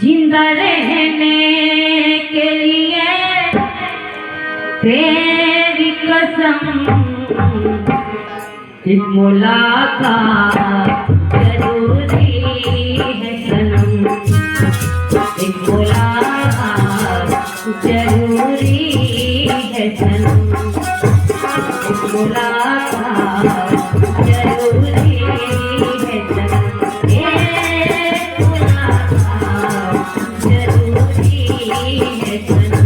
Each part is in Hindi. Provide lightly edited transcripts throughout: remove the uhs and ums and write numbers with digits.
जिंदा रहने के लिए तेरी कसम, एक मुलाकात जरूरी है सनम, एक मुलाकात जरूरी है सनम, एक मुलाकात जरूरी है सनम, एक मुलाकात जरूरी है सनम।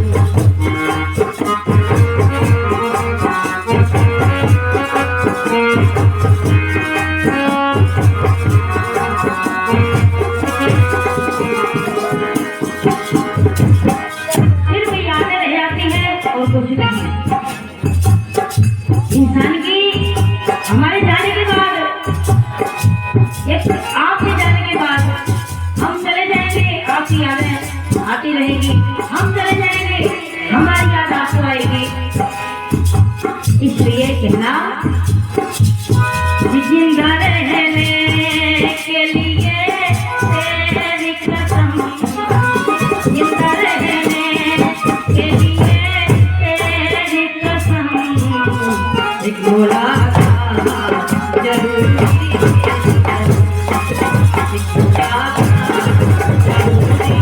इंसान की हमारे जाने के बाद, एक आपके जाने के बाद हम चले जाएंगे, आपकी यादें आती रहेगी, हम चले जाएंगे, हमारी याद आपको आएगी। इसलिए कहना जिंदा रहने के लिए तेरी कसम, जिंदा रहने के लिए तेरी कसम, एक मुलाकात जरूरी है, एक मुलाकात जरूरी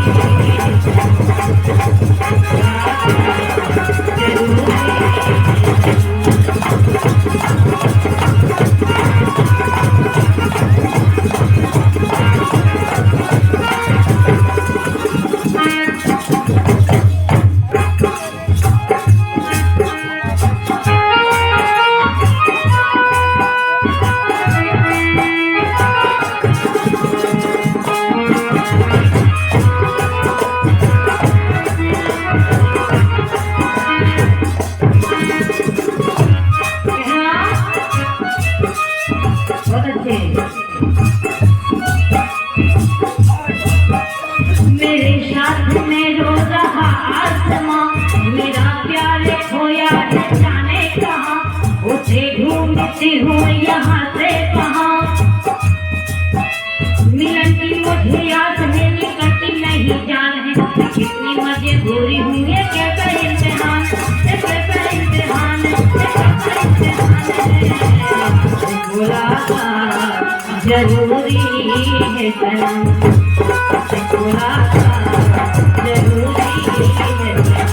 मेरे साथ में रो रहा आसमां, मेरा प्यार खोया जाने कहाँ, उसे ढूंढती हूँ यहाँ से कहाँ, मिलन की मुझे याद है निकलती नहीं जान है, कितनी मजबूरी हुई है, कैसा इम्तिहान, कैसा इम्तिहान, कैसा इम्तिहान है, मुलाकात जरूरी है सनम, मुलाकात जरूरी है सनम।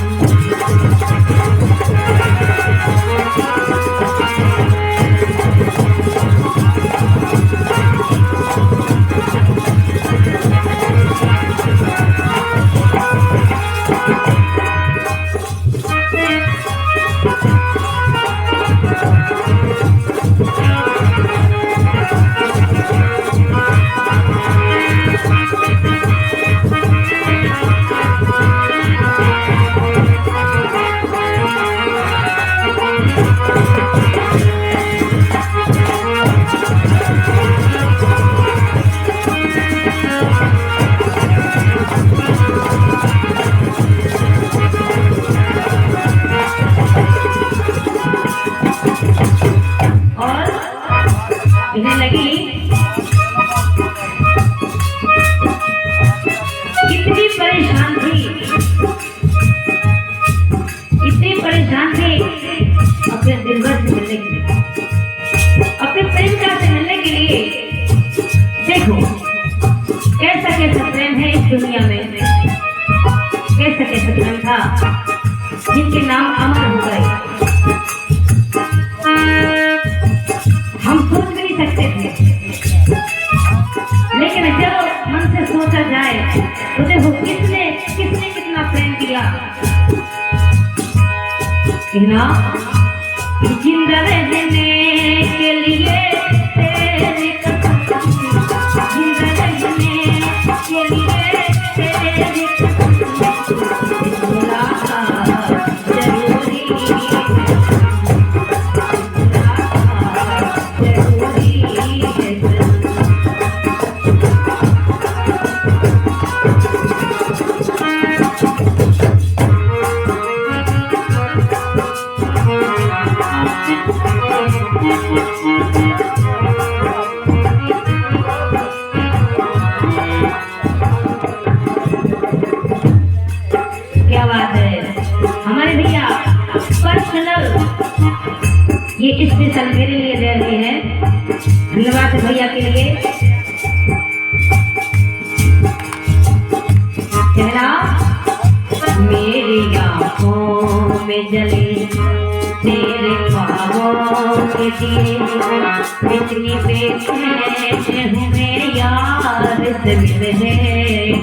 इन्हें लगी कितनी परेशान थी, इतनी परेशान थी अपने दिलबर से मिलने के लिए, अपने प्रेमिका से मिलने के लिए। देखो कैसा कैसा प्रेम है इस दुनिया में, कैसा कैसा प्रेम था जिनके नाम अमर हो गए। हम सोच भी नहीं सकते थे, लेकिन जब मन से सोचा जाए तो देखो किसने किसने कितना प्रेम किया। कहना जिंदा रहने के लिए तेरी कसम, जिंदा रहने के लिए तेरी कसम, मुलाकात जरूरी है, Thank you. ये स्पेशल मेरे लिए दे रहे हैं। धन्यवाद भैया के लिए। कहना मेरी आँखों में जले तेरे ख्वाबों के दिए, इतनी बेचैन हूँ मैं यार से मिलने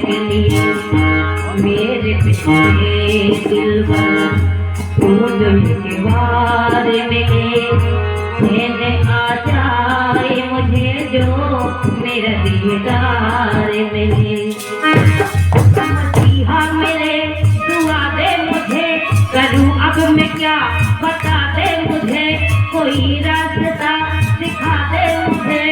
के लिए। मेरे पिछले दिल पर तू जो दीवार मिले, चैन आ जाए मुझे जो मेरा दीदार मिले। मसीहा मेरे दुआ दे मुझे, करूँ अब मैं क्या बता दे मुझे, कोई रास्ता दिखा दे मुझे।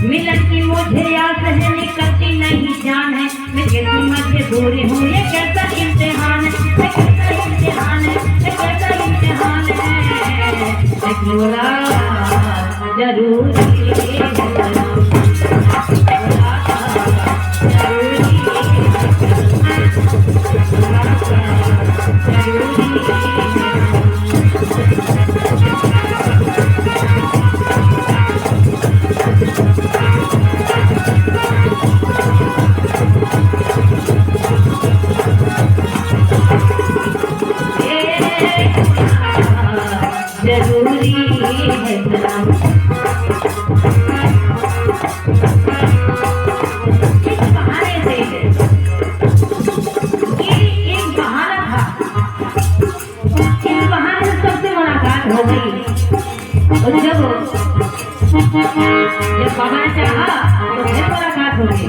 मिलन की मुझे आस है, निकलती नहीं जान है, मैं कैसी मजबूरी हूँ, ये कैसा इम्तिहान है, ये कैसा इम्तिहान है, ये कैसा इम्तिहान है। जरूरी है सलाम। इस बहाने से ये एक बहाना था, इस बहाने से सबसे मुलाकात हो गई। और जब बाबा ने चाहा तो फिर मुलाकात हो गई।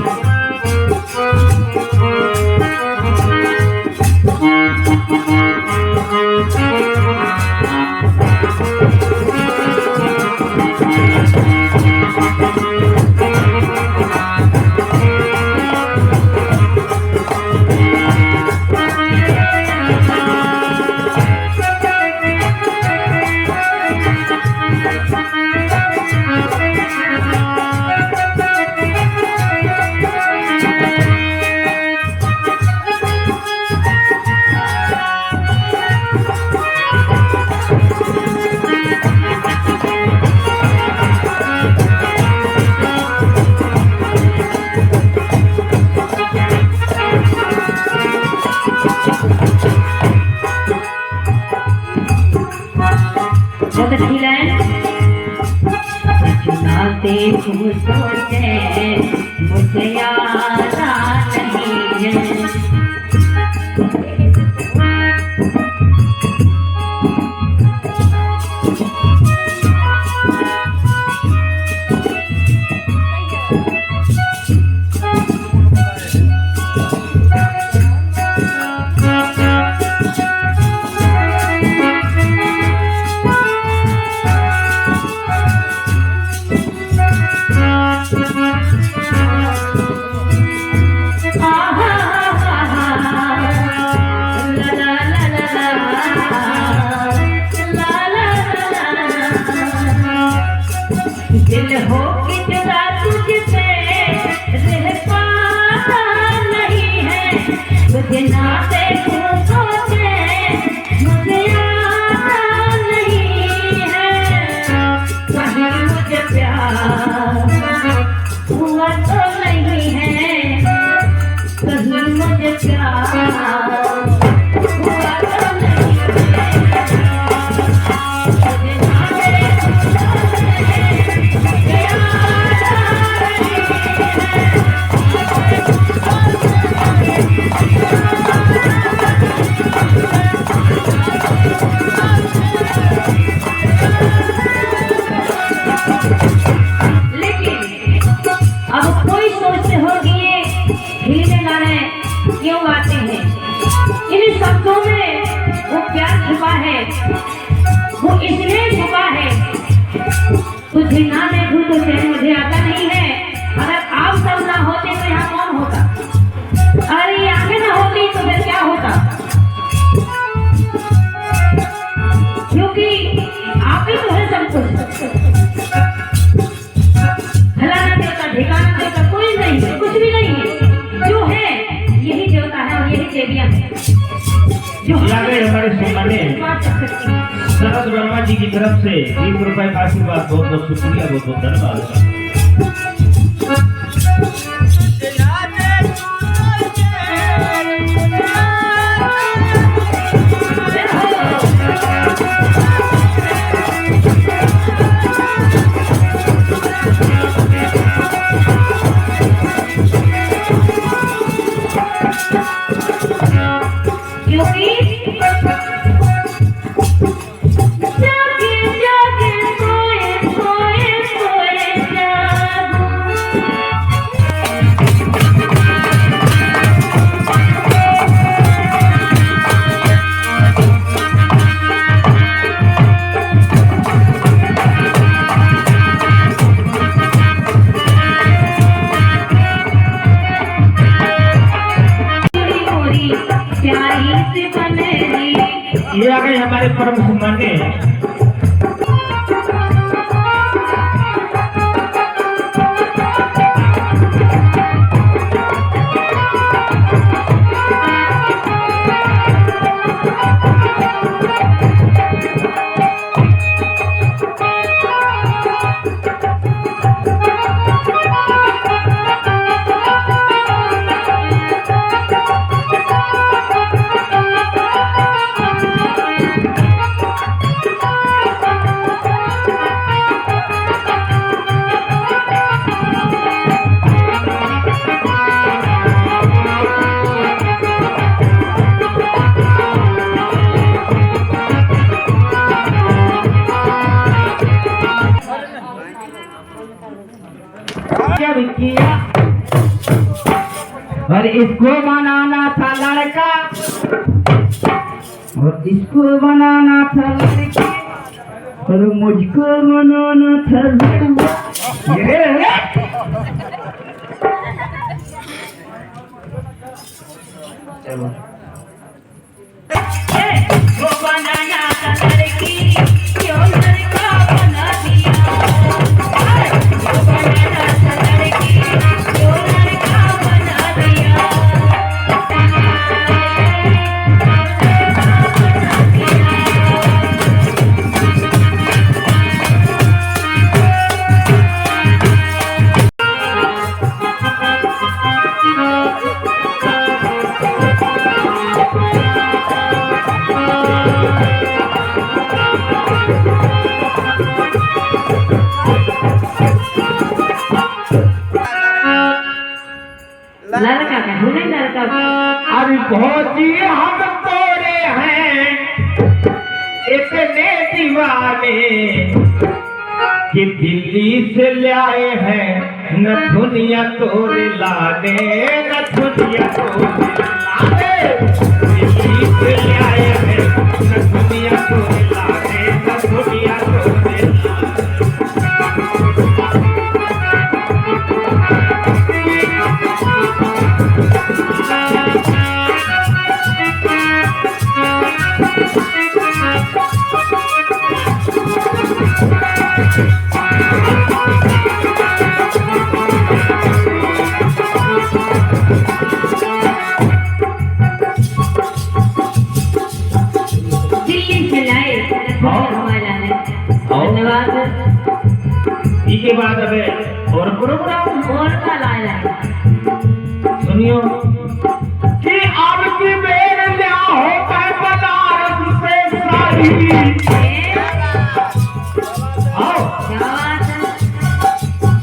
बहुत अच्छी लाइन। चुनाते तुम सोचे मुझे याद नहीं है, दिल हो कि जुदा तुझसे रह पाता नहीं है, तुझे ना देखूं सोचे मुझे आता नहीं है। कहीं मुझे प्यार हुआ तो नहीं है, कहीं मुझे प्यार हुआ तो नहीं है। क्यों गाते हैं? इन शब्दों में वो प्यार छुपा है, वो इसलिए छुपा है। तुझे ना देखूं तो चैन मुझे आता नहीं है। अगर आप सब ना होते तो यहाँ कौन होता? अरे आंखें ना होती तो फिर क्या होता? क्योंकि आप ही तो है सब कुछ। फलाना देवता ठिकाना देवता कोई नहीं है, कुछ भी नहीं है। जो है यही देवता है और यही देवियां है। हमारे सुनाने शरद वर्मा जी की तरफ से 20 रुपए का आशीर्वाद, बहुत बहुत शुक्रिया, बहुत बहुत धन्यवाद। ये आ गए हमारे परम सम्मान्य किया और इसको बनाना था लड़का और इसको बनाना था लड़की और मुझको बनाना था लड़का। लड़का का हुने लड़का अरे भौजी हम तोरे हैं इतने दीवाने कि दिल्ली से ले आए हैं न दुनिया तोरे लाने, न दुनिया तोरे लाने। दिल्ली से ले आए हैं न दुनिया तोरे लाने, न दुनिया तोरे लाने। के बाद अबे और प्रोग्राम और का लाया सुनियो कि अब की बेर लिया होता है बनारस से साड़ी। आओ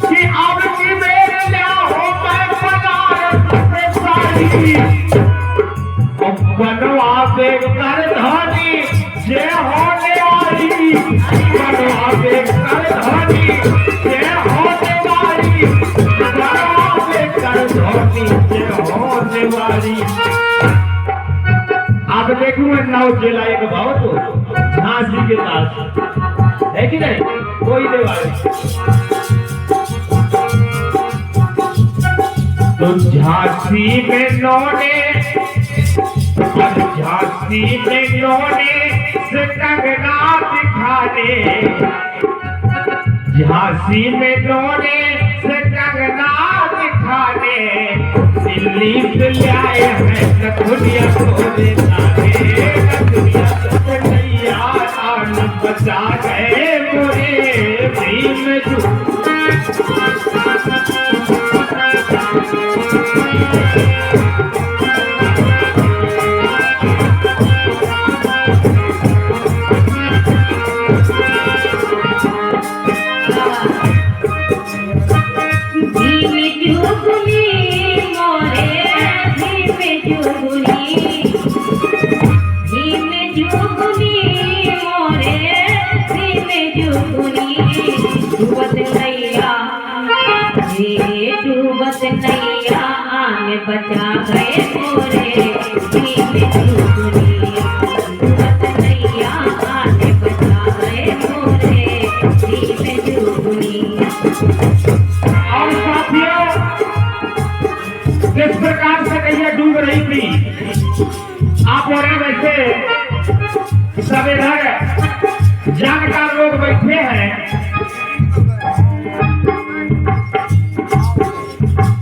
कि अब की बेर लिया होता है बनारस से साड़ी। बनवा दे कर धनी जे होने वाली, बनवा दे कर धनी जे होने वाली, बनवा दे कर धनी जे होने वाली। अब देखूंगा नाव जिला एक भाव तो झांसी के दास है कि नहीं, कोई देवाली तो झांसी में नौने, झांसी में नौने से कंगना दिखाने, झांसी में नौने से कंगना दिखाने दिल्ली से लाए हैं नथुनिया तोरे नारे, नथुनिया तो नैया आन बचा गए मोरे भीम जू। डूबत नैया आने बचा गए मोरे भीम जुगनी, डूबत नैया आने बचा गए मोरे भीम जुगनी। और साथियों, जिस प्रकार से नैया डूब रही थी, आप और वैसे सब इधर जानकार लोग बैठे हैं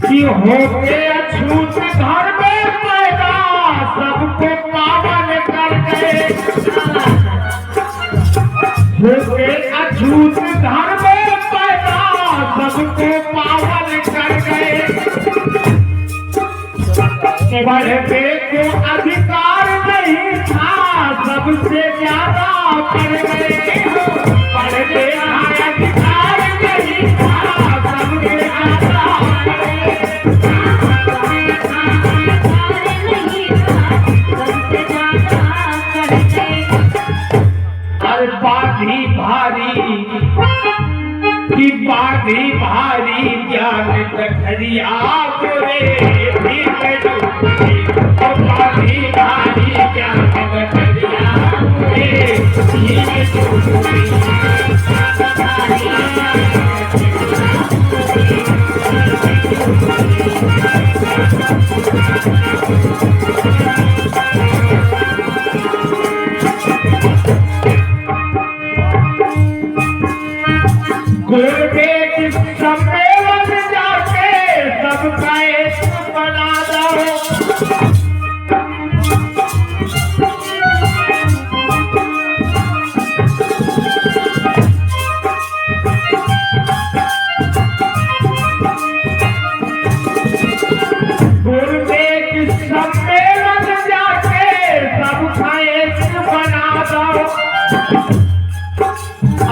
कि होके अछूत घर में पैदा सबको पावन कर गए, होके अछूत घर में पैदा सबको पावन कर गए, पढ़ने को अधिकार नहीं था सबसे ज्यादा पढ़ गए, पढ़ने का अधिकार नहीं था सबसे ज्यादा बाधी भारी की बाधी भारी ज्ञान दखरिया गोरे भीम जुगनी, बाधी भारी ज्ञान दखरिया गोरे भीम जुगनी। गोरबेट सम्मेलन जाके सबका एक बना दो, गोरबेट सम्मेलन जाके सबका एक बना दो,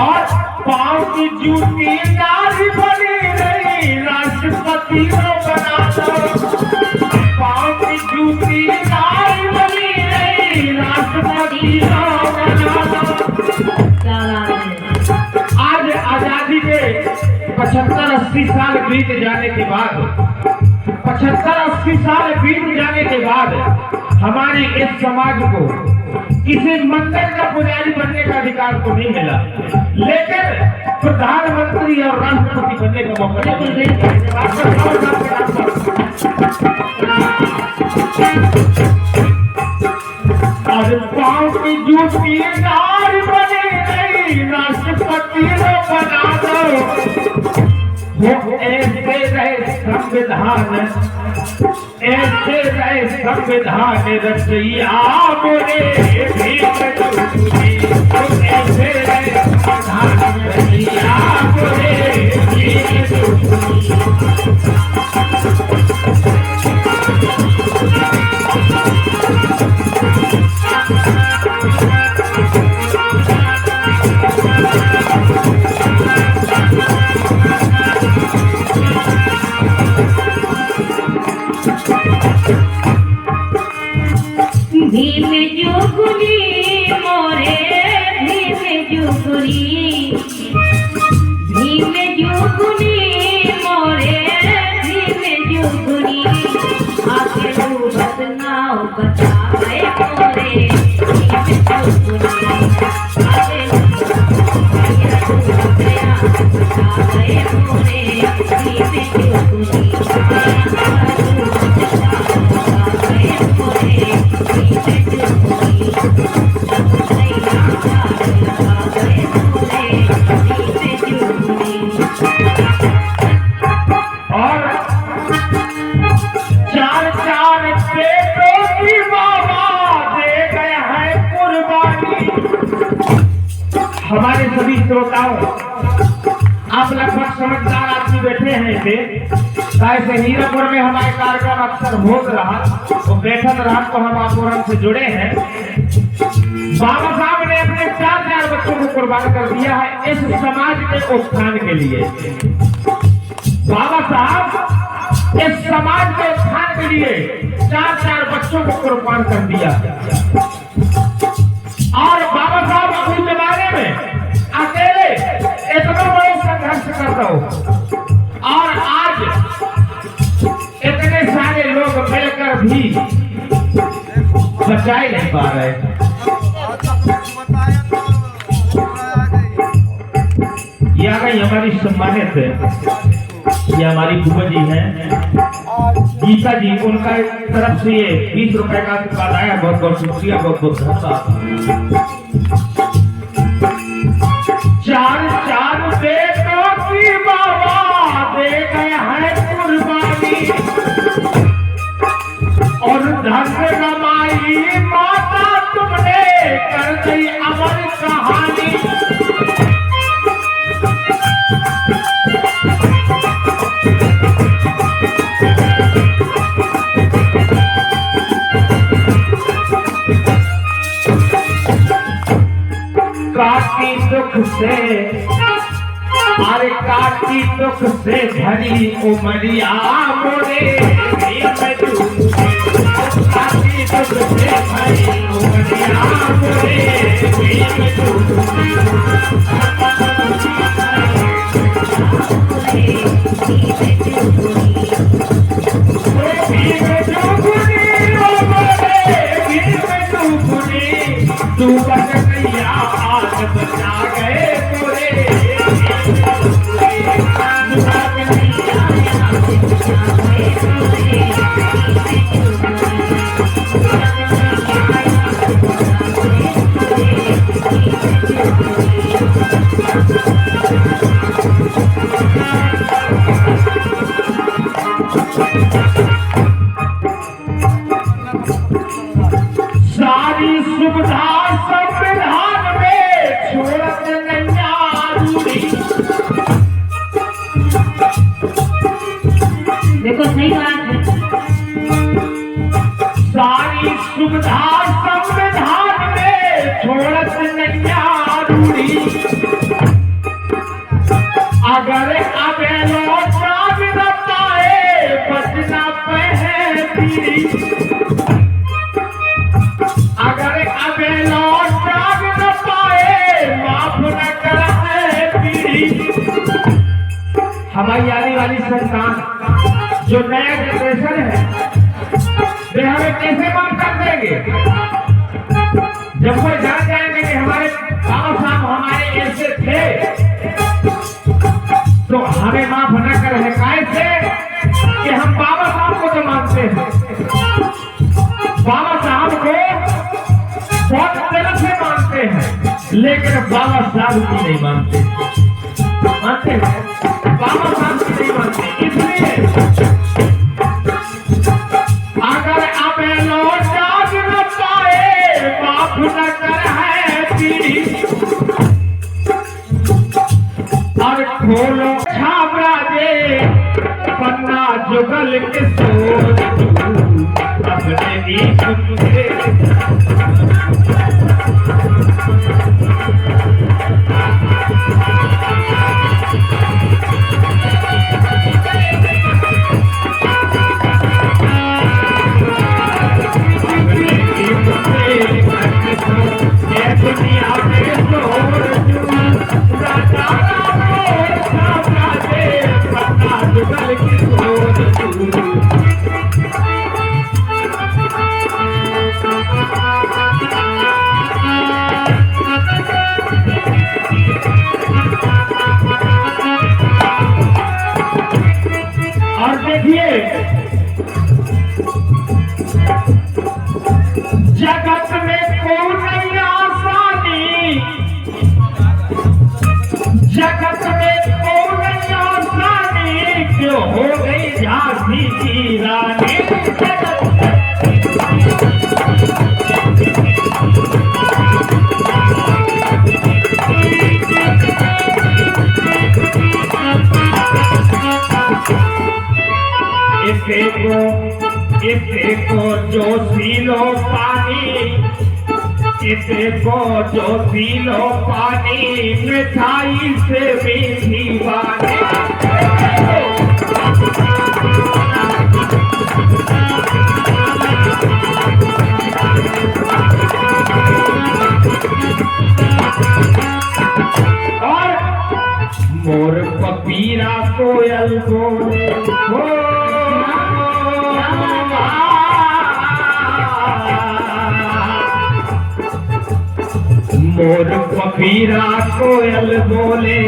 और पाँव की जूती नारी बनी रही राष्ट्रपति को बना दो, पाँव की जूती नारी बनी रही राष्ट्रपति को बना दो। आज आजादी के 75-80 साल बीत जाने के बाद, 75-80 साल बीत जाने के बाद हमारे इस समाज को किसी मंदिर का पुजारी बनने का अधिकार तो नहीं मिला, लेकिन प्रधानमंत्री और राष्ट्रपति बनने का मौका आज पाँव की जूती नारी बनी नहीं राष्ट्रपति को बना दो, वो ऐसे रहे संविधान, ऐसे रहे संविधान रचैया मोरे भीम जुगनी, ऐसे रहे संविधान रचैया मोरे भीम जुगनी। भीम जुगनी मोरे भीम जुगनी, भीम जुगनी मोरे भीम जुगनी, आके डूबत नाव बचा गए मोरे भीम जुगनी, आके डूबत गया बचा गए मोरे भीम जुगनी। और 4 हमारे सभी श्रोताओं, आप लगभग समझदार आदमी बैठे हैं इसे कैसे हीरापुर में हमारे कार्यक्रम अक्सर होत रहा तो बैठक रहा तो हम आपुरम से जुड़े हैं। बाबा साहब ने अपने 4 बच्चों को कुर्बान कर दिया है इस समाज के उत्थान के लिए। बाबा साहब इस समाज के उत्थान के लिए 4 बच्चों को कुर्बान कर दिया। और बाबा साहब अपने जमाने में अकेले इतना बड़ा संघर्ष करता हो और आज इतने सारे लोग मिलकर भी बचा ही नहीं पा रहे। ये आ गई हमारी सम्मानित, ये हमारी बुआ जी हैं गीता जी, उनका तरफ से ये 20 रुपए का आशीर्वाद आया। बहुत बहुत शुक्रिया, बहुत बहुत धन्यवाद। 4 बेटों की बाबा दे गए हैं कुर्बानी और धन कमाई माता तुमने कर दी अमर कहानी। काटी दुख से, अरे काटी दुख से भरी उमरिया मोरे, काटी दुख से भरी उमरिया मोरे, तू बच गया आज बचा गए पूरे। सारी सुविधा संविधान में छोड़त नैया रूढ़ी। देखो सही बात है। सारी सुविधा संविधान में छोड़त नैया रूढ़ी। अगर अबे लौटा भी न पाए बचना पे है पीढ़ी। अगर अबे लौटा भी न पाए माफ न कर है पीढ़ी। हमारी आने वाली संतान जो नया जनरेशन है वे हमें कैसे माफ कर देंगे जब वो जान जाएंगे कि हमारे बाबा साहब हमारे ऐसे थे तो हमें माफ न कर है। कैसे कि हम बाबा साहब को तो मानते हैं, बाबा साहब को बहुत दिल से मानते हैं, लेकिन बाबा साहब की नहीं मानते। मानते हैं बाबा साहब की नहीं मानते। इसलिए अगर अब लौटा न पाए माफ न कर है पीढ़ी। और खोलो छाबरा दे पन्ना जुगल के सोच अपने ही खुदे। और देखिए जगत में कोई नहीं आसानी, जगत में कोई नहीं आसानी क्यों हो गई झांसी की रानी। इसे को जो पी लो पानी, इसे को जो पी लो पानी, मिठाई से मीठी वाणी। और मोर पपीरा कोयल बोले हो, मोर पपीरा कोयल बोले,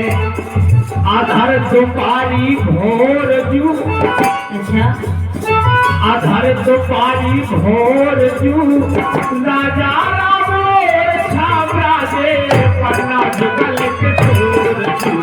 आधर दुपारी भोर जू, अच्छा आधर दुपारी भोर जू, राजा रामोर छावरा दे, पन्ना जुगल के तोर जू।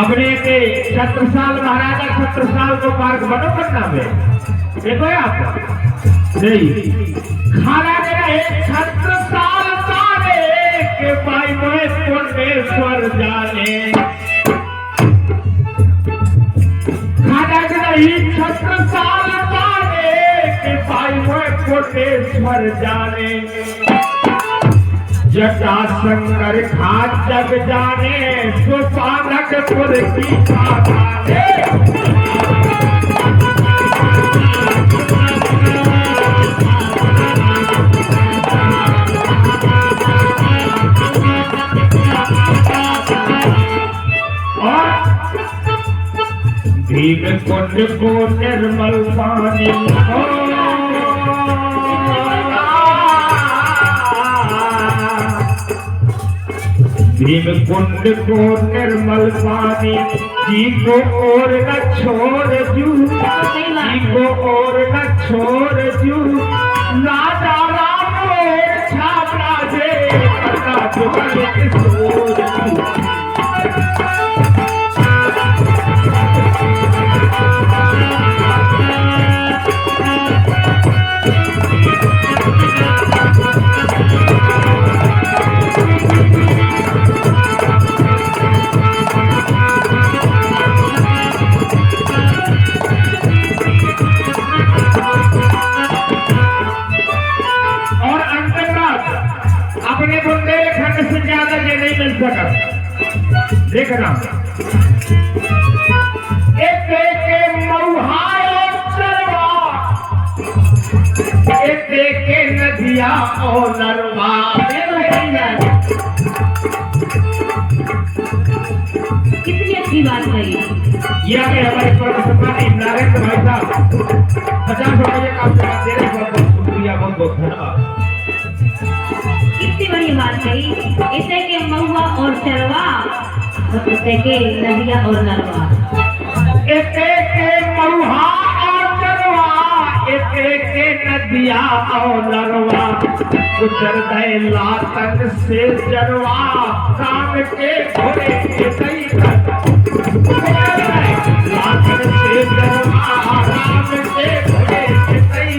अपने के छत्रसाल महाराजा छत्रसाल को पार्क बनो पटना में, देखो आप नहीं खाना मेरा एक छत्रसाल तारे के भाई मोहे कोटेश्वर जाने, खाना मेरा एक छत्रसाल तारे के भाई मोहे कोटेश्वर जाने। जटा शंकर खाट जग जाने, सुपानकपुर की जाने। और भीम कुंड को निर्मल पानी हो, भीम कुंड को निर्मल पानी, जी को और न छोड़ जू, जी को और न छोड़ जू, राजा राम छावरा दे, पन्ना जुगल के तोर जू। अपने बुंदेलखंड से ज्यादा ये नहीं मिल सका। देखना एक के नदिया और नरवा, कितनी अच्छी बात कही। यह हमारे सम्मानित नारायण भाई साहब 50 रुपये का आपसे दे रहे, बहुत बहुत शुक्रिया, बहुत बहुत धन्यवाद। कितनी बड़ी बात कही। इसे के महुआ और चरवा, इसे के नदिया और नरवा, इसे के महुआ और चरवा, इसे के नदिया और नरवा, गुजर गए लातन से जरवा, काम के घोड़े के सही लातन से जरवा, काम के घोड़े के सही।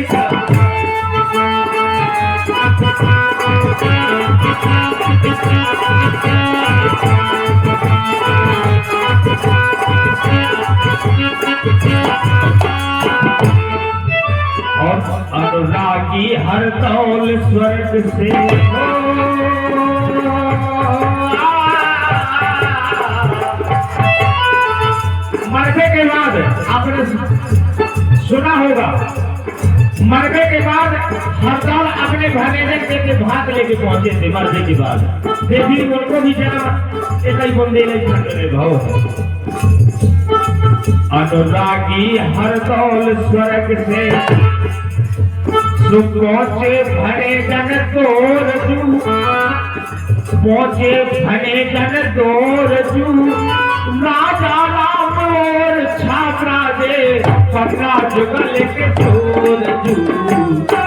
और अनुरागी हर दौल स्वर्ग से हो, मरने के बाद आपने सुना होगा, मरने के बाद हर दौल अपने मैनेजर के भाग लेके पहुंचे थे। मरने के बाद देखिए उनको भी जरा एक ही बंदे भाव अनुरागी हर दौल स्वर्ग से सुख पहुंचे भरे जन तोर जू पहुंचे भरे जन तोर जू राजा राम और छात्रा दे पन्ना जुगल के चोर जू